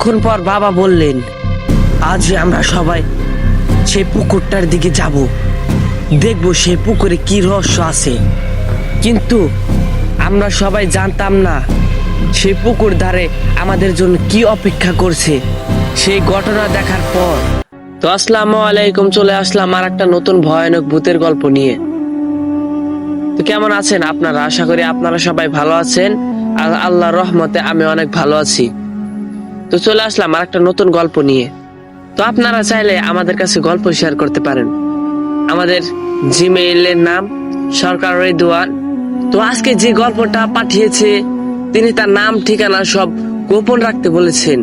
কিছুক্ষণ পর বাবা বললেন, আজ আমরা সবাই সেই পুকুরটার দিকে যাব, দেখব সেই পুকুরে কি রহস্য আছে। কিন্তু আমরা সবাই জানতাম না সেই পুকুর ধারে আমাদের জন্য কি অপেক্ষা করছে। সেই ঘটনা দেখার পর তো আসসালামু আলাইকুম, চলে আসলাম আর একটা নতুন ভয়ানক ভূতের গল্প নিয়ে। তো কেমন আছেন আপনারা? আশা করি আপনারা সবাই ভালো আছেন। আর আল্লাহর রহমতে আমি অনেক ভালো আছি। তো চলে আসলাম আর একটা নতুন গল্প নিয়ে। তো আপনারা চাইলে আমাদের কাছে গল্প শেয়ার করতে পারেন। আমাদের জিমেইলের নাম সরকার রেদওয়ান। তো আজকে যে গল্পটা পাঠিয়েছে তিনি তার নাম ঠিকানা সব গোপন রাখতে বলেছেন।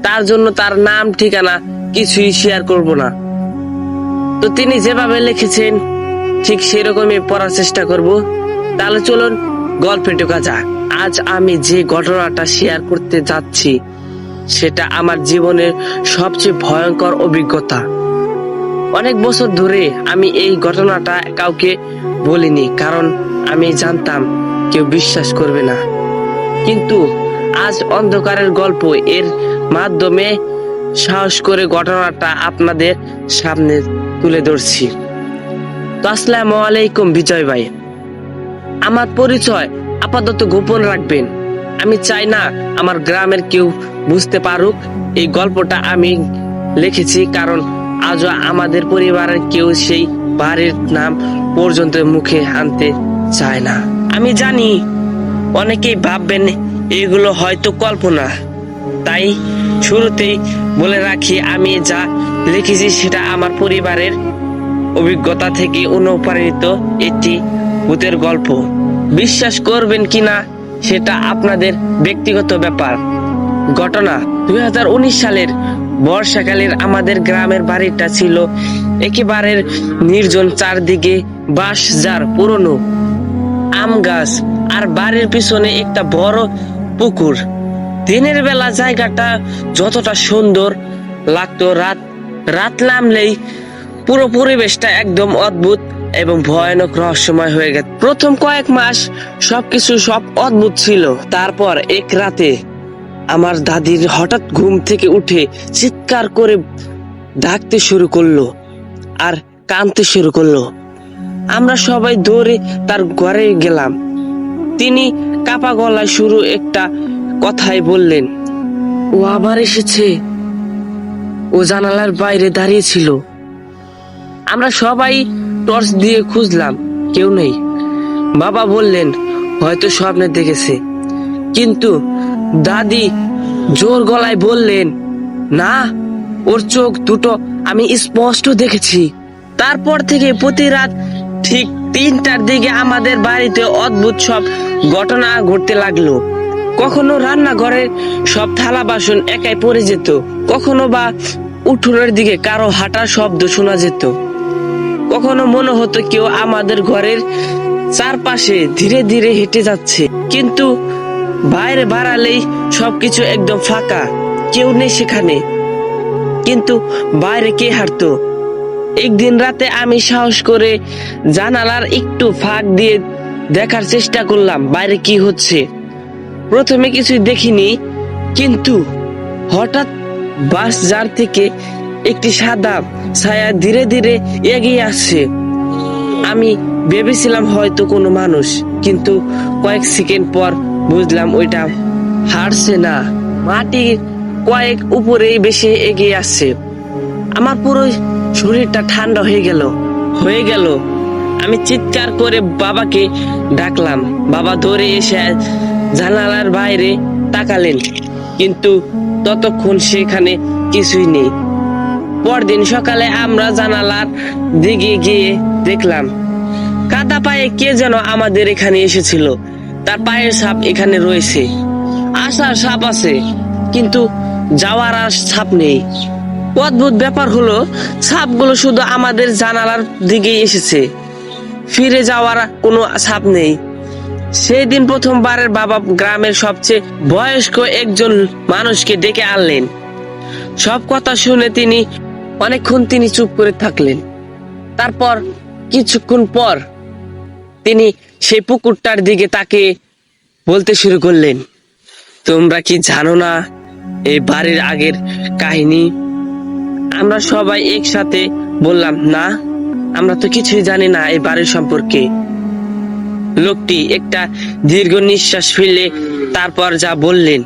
তার জন্য তার নাম ঠিকানা কিছুই শেয়ার করব না। তো তিনি যেভাবে লিখেছেন ঠিক সেরকমই পড়ার চেষ্টা করব। তাহলে চলুন গল্পে ঢোকা যাক। আজ আমি যে ঘটনাটা শেয়ার করতে যাচ্ছি সেটা আমার জীবনের সবচেয়ে ভয়ঙ্কর অভিজ্ঞতা। অনেক বছর ধরে আমি এই ঘটনাটা কাউকে বলিনি, কারণ আমি জানতাম কেউ বিশ্বাস করবে না। কিন্তু আজ অন্ধকারের গল্প এর মাধ্যমে সাহস করে ঘটনাটা আপনাদের সামনে তুলে ধরছি। তো আসসালামু আলাইকুম বিজয় ভাই। আমার পরিচয় আপাতত গোপন রাখবেন। আমি চাই না আমার গ্রামের কেউ বুঝতে পারুক এই গল্পটা আমি লিখেছি, কারণ আজও আমাদের পরিবারের কেউ সেই বাড়ির নাম পর্যন্ত মুখে আনতে চায় না। আমি জানি অনেকেই ভাববেন এগুলো হয়তো কল্পনা, তাই শুরুতেই বলে রাখি আমি যা লিখেছি সেটা আমার পরিবারের অভিজ্ঞতা থেকে অনুপ্রাণিত একটি ভূতের গল্প। বিশ্বাস করবেন কিনা সেটা আপনাদের ব্যক্তিগত ব্যাপার। ঘটনা 2019 সালের বর্ষাকালের আমাদের গ্রামের বাড়িটা ছিল একেবারে নির্জন, চারদিকে বাঁশ ঝাড়, পুরনো আম গাছ আর বাড়ির পিছনে একটা বড় পুকুর। দিনের বেলা জায়গাটা যতটা সুন্দর লাগতো, রাত নামলেই পুরো পরিবেশটা একদম অদ্ভুত এবং ভয়ানক রহস্যময় হয়ে গেছে। প্রথম কয়েক মাস সবকিছু অদ্ভুত ছিল। তারপর এক রাতে আমার দাদির হঠাৎ ঘুম থেকে উঠে চিৎকার করে ডাকতে শুরু করলো আর কাঁদতে শুরু করলো। আমরা সবাই দৌড়ে তার ঘরে গেলাম। তিনি কাপা গলায় শুরু একটা কথাই বললেন, ও আবার এসেছে। ও জানালার বাইরে দাঁড়িয়ে ছিল। আমরা সবাই টর্চ দিয়ে খুঁজলাম, কেউ নেই। বাবা বললেন হয়তো স্বপ্নে দেখেছে, কিন্তু দাদি জোর গলায় বললেন, না, ওর চোখ দুটো আমি স্পষ্ট দেখেছি। তারপর থেকে প্রতি রাত ঠিক 3টার দিকে আমাদের বাড়িতে অদ্ভুত সব ঘটনা ঘটতে লাগলো। কখনো রান্নাঘরের সব থালা বাসন একাই পড়ে যেত, কখনো বা উঠোনের দিকে কারো হাঁটার শব্দ শোনা যেত, কখনো মনে হতো কেউ আমাদের ঘরের চারপাশে ধীরে ধীরে হেঁটে যাচ্ছে। কিন্তু বাইরে বাড়ালেই সবকিছু একদম ফাঁকা, কেউ নেই সেখানে। কিন্তু বাইরে কে হাঁটতো? একদিন রাতে আমি সাহস করে জানালার একটু ফাঁক দিয়ে দেখার চেষ্টা করলাম বাইরে কি হচ্ছে। প্রথমে কিছুই দেখিনি, কিন্তু হঠাৎ বাঁশ ঝাড় থেকে একটি সাদা ছায়া ধীরে ধীরে এগিয়ে আসছে। আমি ভেবেছিলাম হয়তো কোনো মানুষ, কিন্তু কয়েক সেকেন্ড পর বুঝলাম ওইটা হাঁটছে না, মাটির কয়েক উপরেই বেশি এগিয়ে আসছে। আমার পুরো শরীরটা ঠান্ডা হয়ে গেল। আমি চিৎকার করে বাবাকে ডাকলাম। বাবা দৌড়ে এসে জানালার বাইরে তাকালেন, কিন্তু ততক্ষণ সেখানে কিছুই নেই। পরদিন সকালে আমরা জানালার দিকে গিয়ে দেখলাম কাদা পায়ে কে যেন আমাদের এখানে এসেছিল। তার পায়ের ছাপ এখানে রয়েছে, আসার ছাপ আছে, কিন্তু যাওয়ার আর ছাপ নেই। অদ্ভুত ব্যাপার হলো ছাপগুলো শুধু আমাদের জানালার দিকেই এসেছে, ফিরে যাওয়ার কোনো ছাপ নেই। সেই দিন প্রথমবারের বাবা গ্রামের সবচেয়ে বয়স্ক একজন মানুষকে ডেকে আনলেন। সব কথা শুনে অনেকক্ষণ চুপ করে থাকলেন। তারপর কিছুক্ষণ পর তিনি সেই পুকুরটার দিকে তাকিয়ে বলতে শুরু করলেন, তোমরা কি জানো না এই বাড়ির আগের কাহিনী? আমরা সবাই একসাথে বললাম, না, আমরা তো কিছুই জানি না এই বাড়ির সম্পর্কে। লোকটি একটা দীর্ঘ নিঃশ্বাস ফেলে তারপর যা বললেন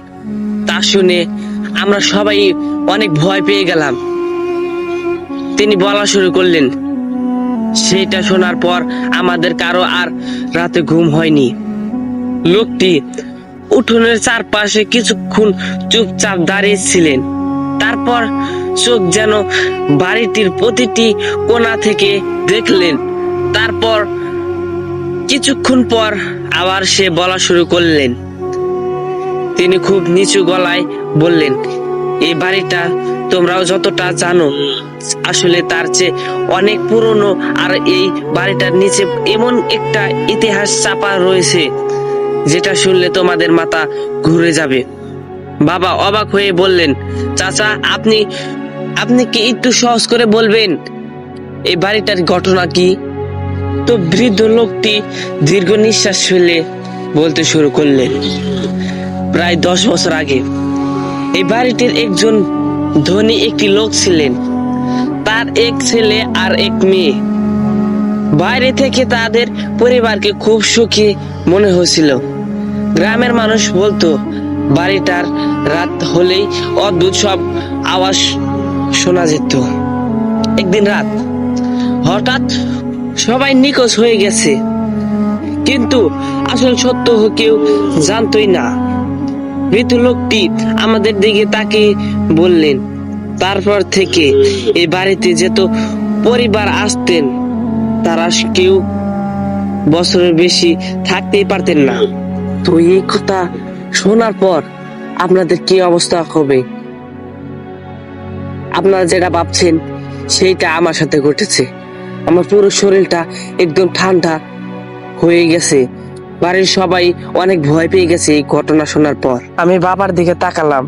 তা শুনে আমরা সবাই অনেক ভয় পেয়ে গেলাম। তিনি বলা শুরু করলেন, সেটা শোনার পর আমাদের কারো আর রাতে ঘুম হয়নি। লোকটি উঠোনের চারপাশে কিছুক্ষণ চুপচাপ দাঁড়িয়েছিলেন, তারপর চোখ যেন বাড়িটির প্রতিটি কোণা থেকে দেখলেন। তারপর কিছুক্ষণ পর আবার সে বলা শুরু করলেন। তিনি খুব নিচু গলায় বললেন, এই বাড়িটা তোমরাও যতটা জানো আসলে তার চেয়ে অনেক পুরনো, আর এই বাড়িটার নিচে এমন একটা ইতিহাস চাপা রয়েছে যেটা শুনলে তোমাদের মাথা ঘুরে যাবে। বাবা অবাক হয়ে বললেন, চাচা, আপনি আপনি কি একটু সহজ করে বলবেন এই বাড়িটার ঘটনা কি? তো বৃদ্ধ লোকটি দীর্ঘ নিঃশ্বাস ফেলে বলতে শুরু করলেন, প্রায় 10 বছর আগে এই বাড়িটির একজন ধনী একটি লোক ছিলেন। তার এক ছেলে আর এক মেয়ে। বাইরে থেকে তাদের পরিবারকে খুব সুখী মনে হয়েছিল। গ্রামের মানুষ বলতো বাড়িটার রাত হলেই অদ্ভুত সব আওয়াজ শোনা যেত। একদিন রাত হঠাৎ সবাই নিখোঁজ হয়ে গেছে, কিন্তু আসল সত্য কেউ জানতই না। মৃত লোকটি আমাদের দিকে তাকিয়ে বললেন, তারপর থেকে এই বাড়িতে যত পরিবার আসতেন তারা কেউ বছরের বেশি থাকতেই পারতেন না। তো এই কথা শোনার পর আপনাদের কি অবস্থা হবে? আপনারা যেটা ভাবছেন সেইটা আমার সাথে ঘটেছে। আমার পুরো শরীরটা একদম ঠান্ডা হয়ে গেছে। বাড়ির সবাই অনেক ভয় পেয়ে গেছে এই ঘটনা শোনার পর। আমি বাবার দিকে তাকালাম,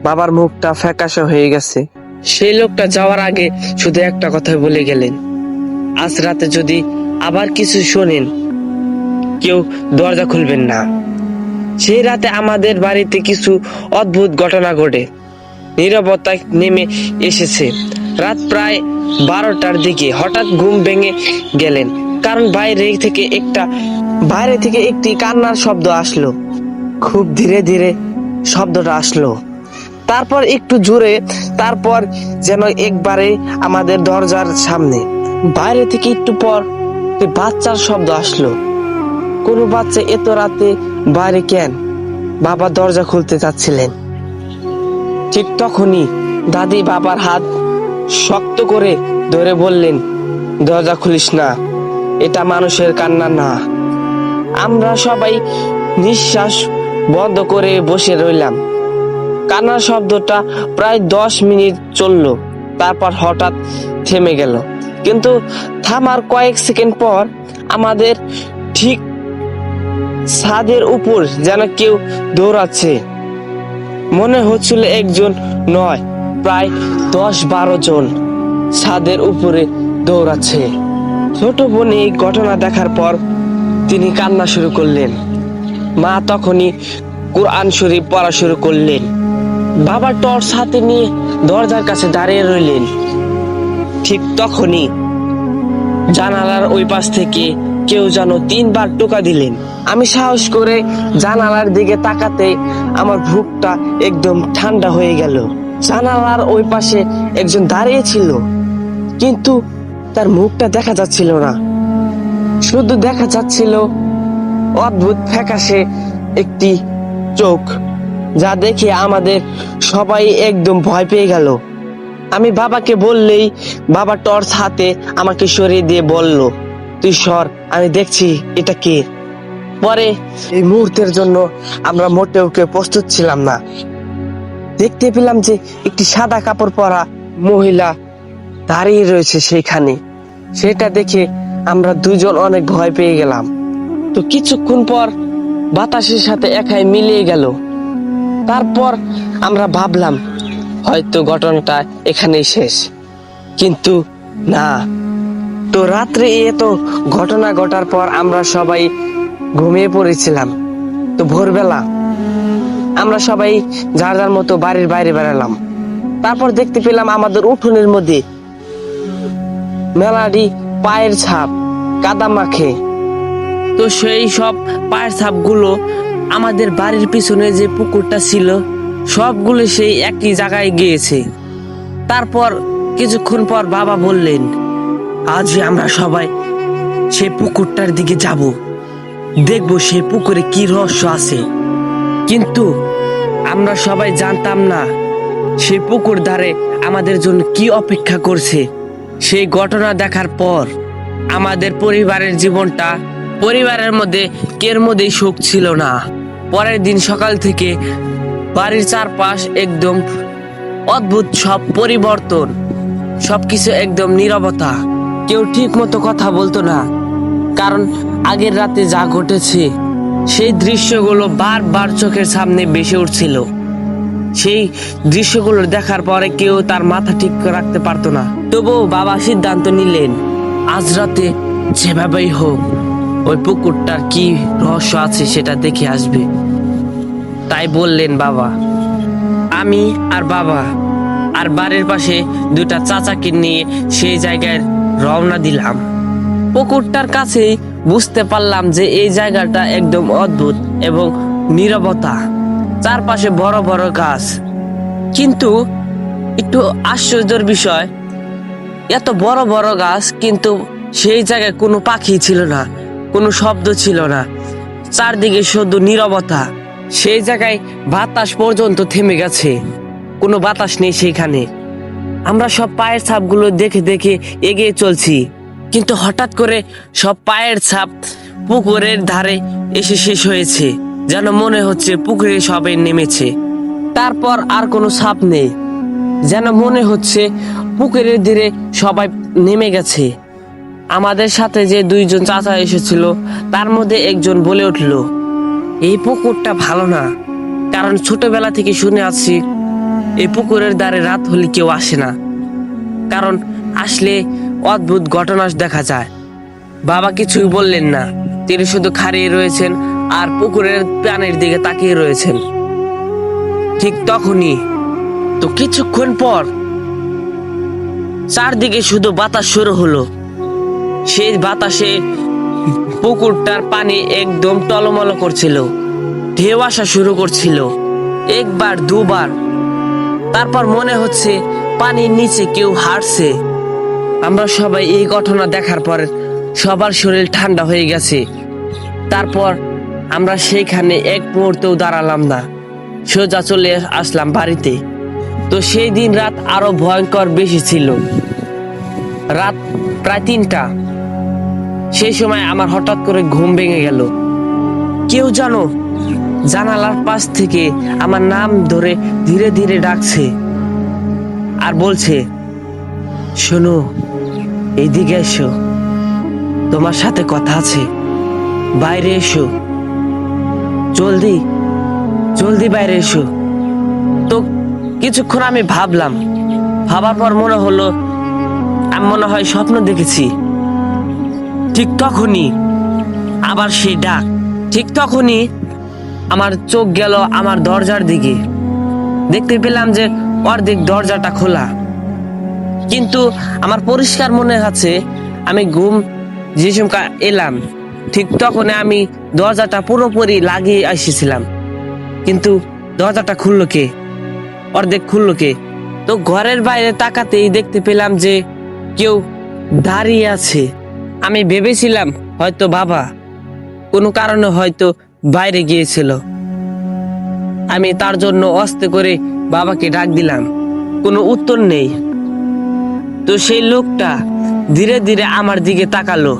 বাবার মুখটা ফ্যাকাশে হয়ে গেছে। সেই লোকটা যাওয়ার আগে শুধু একটা কথা বলে গেলেন, আজ রাতে যদি আবার কিছু শোনেন কেউ দরজা খুলবেন না। সেই রাতে আমাদের বাড়িতে কিছু অদ্ভুত ঘটনা ঘটে। নীরবতা নেমে এসেছে। রাত প্রায় 12টার দিকে হঠাৎ ঘুম ভেঙে গেলেন, কারণ বাইরে থেকে একটি কান্নার শব্দ আসলো। খুব ধীরে ধীরে শব্দটা আসলো, তারপর একটু জোরে, তারপর যেন একবারে আমাদের দরজার সামনে। বাইরে থেকে একটু পর বাচ্চার শব্দ আসলো। কোনো বাচ্চা এত রাতে বাইরে কেন? বাবা দরজা খুলতে চাচ্ছিলেন। ঠিক তখনই দাদি বাবার হাত শক্ত করে ধরে বললেন, দরজা খুলিস না, এটা মানুষের কান্না না। আমরা সবাই নিঃশ্বাস বন্ধ করে বসে রইলাম। কান্নার শব্দটা প্রায় 10 মিনিট চললো, তারপর হঠাৎ থেমে গেল। কিন্তু থামার কয়েক সেকেন্ড পর আমাদের ঠিক ছাদের উপর যেন কেউ দৌড়াচ্ছে। মনে হচ্ছিল একজন নয়, প্রায় 10-12 জন ছাদের উপরে দৌড়াচ্ছে। ছোট বোন এই ঘটনা দেখার পর তিনি কান্না শুরু করলেন। মা তখনই কোরআন শরীফ পড়া শুরু করলেন। বাবা টর্চ হাতে নিয়ে দরজার কাছে দাঁড়িয়ে রইলেন। ঠিক তখনই জানালার ওই পাশ থেকে কেউ যেন 3 বার টোকা দিলেন। আমি সাহস করে জানালার দিকে তাকাতে আমার বুকটা একদম ঠান্ডা হয়ে গেল। জানালার ওই পাশে একজন দাঁড়িয়ে ছিল, কিন্তু তার মুখটা দেখা যাচ্ছিল না। শুধু দেখা যাচ্ছিল অদ্ভুত ফ্যাকাশে একটি চোখ, যা দেখে আমাদের সবাই একদম ভয় পেয়ে গেল। আমি বাবাকে বললেই বাবা টর্চ হাতে আমাকে সরিয়ে দিয়ে বলল, তুই সর, আমি দেখছি এটা কে। পরে এই মুহূর্তের জন্য আমরা মোটেও কেউ প্রস্তুত ছিলাম না। দেখতে পেলাম যে একটি সাদা কাপড় পরা মহিলা দাঁড়িয়ে রয়েছে সেইখানে। সেটা দেখে আমরা দুজন অনেক ভয় পেয়ে গেলাম। তো কিছুক্ষণ পর বাতাসের সাথে একাই মিলিয়ে গেল। তারপর আমরা ভাবলাম হয়তো ঘটনাটা এখানেই শেষ, কিন্তু না। তো রাত্রে এত ঘটনা ঘটার পর আমরা সবাই ঘুমিয়ে পড়েছিলাম। তো ভোরবেলা আমরা সবাই যার যার মতো বাড়ির বাইরে বেড়ালাম। তারপর দেখতে পেলাম আমাদের উঠোনের মধ্যে মেলাডি পায়ের ছাপ কাদা মাখে। তো সেই সব পায়ের ছাপগুলো আমাদের বাড়ির পিছনে যে পুকুরটা ছিল সবগুলো সেই একই জায়গায় গিয়েছে। তারপর কিছুক্ষণ পর বাবা বললেন, আজ আমরা সবাই সেই পুকুরটার দিকে যাব, দেখব সেই পুকুরে কি রহস্য আছে। কিন্তু আমরা সবাই জানতাম না সেই পুকুর ধারে আমাদের জন্য কি অপেক্ষা করছে। সেই ঘটনা দেখার পর আমাদের পরিবারের মধ্যে কের মধ্যেই সুখ ছিল না। পরের দিন সকাল থেকে বাড়ির চারপাশ একদম অদ্ভুত সব পরিবর্তন, সবকিছু একদম নীরবতা। কেউ ঠিক মতো কথা বলতো না, কারণ আগের রাতে যা ঘটেছে সেই দৃশ্যগুলো বারবার চোখের সামনে ভেসে উঠছিল। সেই দৃশ্যগুলো দেখার পরে কেউ তার মাথা ঠিক রাখতে পারতো না। তবুও বাবা সিদ্ধান্ত নিলেন, আজ রাতে যেভাবেই হোক ওই পুকুরটার কি রহস্য আছে সেটা দেখে আসবে। তাই বললেন বাবা। আমি আর বাবা আর বাড়ির পাশে দুটা চাচাকে নিয়ে সেই জায়গায় রওনা দিলাম। পুকুরটার কাছেই বুঝতে পারলাম যে এই জায়গাটা একদম অদ্ভুত এবং নীরবতা, চারপাশে বড় বড় গাছ। কিন্তু একটু আশ্চর্যের বিষয়, এত বড় বড় গাছ কিন্তু সেই জায়গায় কোনো পাখি ছিল না, কোনো শব্দ ছিল না, চারদিকে শুধু নীরবতা। সেই জায়গায় বাতাস পর্যন্ত থেমে গেছে, কোনো বাতাস নেই সেখানে। আমরা সব পায়ের ছাপগুলো দেখে দেখে এগিয়ে চলছি, কিন্তু হঠাৎ করে সব পায়ের ছাপ পুকুরের ধারে এসে শেষ হয়েছে, যেন মনে হচ্ছে পুকুরে সবাই নেমেছে। তারপর আর কোনো ছাপ নেই, যেন মনে হচ্ছে পুকুরের ধারে সবাই নেমে গেছে। আমাদের সাথে যে দুইজন চাচা এসেছিল তার মধ্যে একজন বলে উঠল, এই পুকুরটা ভালো না, কারণ ছোটবেলা থেকে শুনে আসছি এই পুকুরের ধারে রাত হলে কেউ আসে না, কারণ আসলে অদ্ভুত ঘটনা দেখা যায়। বাবা কিছুই বললেন না, তিনি শুধু খাড়িয়ে রয়েছেন আর পুকুরের পানির দিকে তাকিয়ে রয়েছেন। ঠিক তখনই তো কিছুক্ষণ পর চারদিকে শুধু বাতাস শুরু হলো। সেই বাতাসে পুকুরটার পানি একদম টলমল করছিল, ঢেউ আসা শুরু করছিল, একবার দুবার। তারপর মনে হচ্ছে পানির নিচে কেউ হাঁটছে। আমরা সবাই এই ঘটনা দেখার পর সবার শরীর ঠান্ডা হয়ে গেছে। তারপর আমরা সেইখানে এক মুহূর্তেও দাঁড়ালাম না, সোজা চলে আসলাম বাড়িতে। তো সেই দিন রাত আরো ভয়ঙ্কর বেশি ছিল। রাত প্রায় 3টা। সেই সময় আমার হঠাৎ করে ঘুম ভেঙে গেল। কেউ জানো জানালার পাশ থেকে আমার নাম ধরে ধীরে ধীরে ডাকছে আর বলছে, শোনো, এইদিকে এসো, তোমার সাথে কথা আছে, বাইরে এসো, জলদি জলদি বাইরে এসো। তো কিছুক্ষণ আমি ভাবার পর মনে হলো আমি মনে হয় স্বপ্ন দেখেছি। ঠিক তখনই আবার সেই ডাক। ঠিক তখনই আমার চোখ গেল আমার দরজার দিকে। দেখতে পেলাম যে অর্ধেক দরজাটা খোলা, কিন্তু আমার পরিষ্কার মনে আছে আমি ঘুম যে সময় এলাম ঠিক তখন আমি দরজাটা পুরোপুরি লাগিয়ে এসেছিলাম, কিন্তু দরজাটা খুললো কে, অর্ধেক খুললো কে? তো ঘরের বাইরে তাকাতেই দেখতে পেলাম যে কেউ দাঁড়িয়ে আছে। আমি ভেবেছিলাম হয়তো বাবা কোনো কারণে হয়তো বাইরে গিয়েছিল। আমি তার জন্য আস্তে করে বাবাকে ডাক দিলাম, কোনো উত্তর নেই। তো সেই লোকটা ধীরে ধীরে আমার দিকে তাকালো,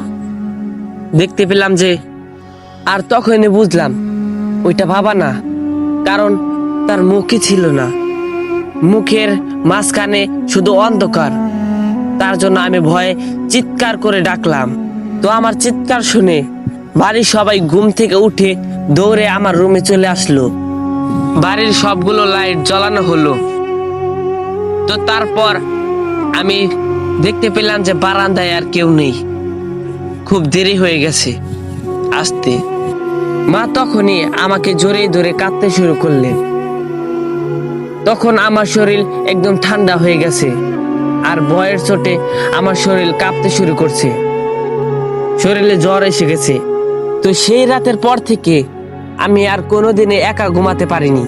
দেখতে পেলাম যে, আর তখনই বুঝলাম ওইটা বাবা না, কারণ তার মুখই ছিল না, মুখের মাঝখানে শুধু অন্ধকার। তার জন্য আমি ভয়ে চিৎকার করে ডাকলাম। তো আমার চিৎকার শুনে বাড়ির সবাই ঘুম থেকে উঠে দৌড়ে আমার রুমে চলে আসলো। বাড়ির সবগুলো লাইট জ্বালানো হলো। তো তারপর আমি দেখতে পেলাম যে বারান্দায় আর কেউ নেই। খুব দেরি হয়ে গেছে আসতে। মা তখনই আমাকে জোরে ধরে কাঁদতে শুরু করলেন। তখন আমার শরীর একদম ঠান্ডা হয়ে গেছে, আর ভয়ের চোটে আমার শরীর কাঁপতে শুরু করছে, শরীরে জ্বর এসে গেছে। তো সেই রাতের পর থেকে আমি আর কোনোদিনে একা ঘুমাতে পারিনি।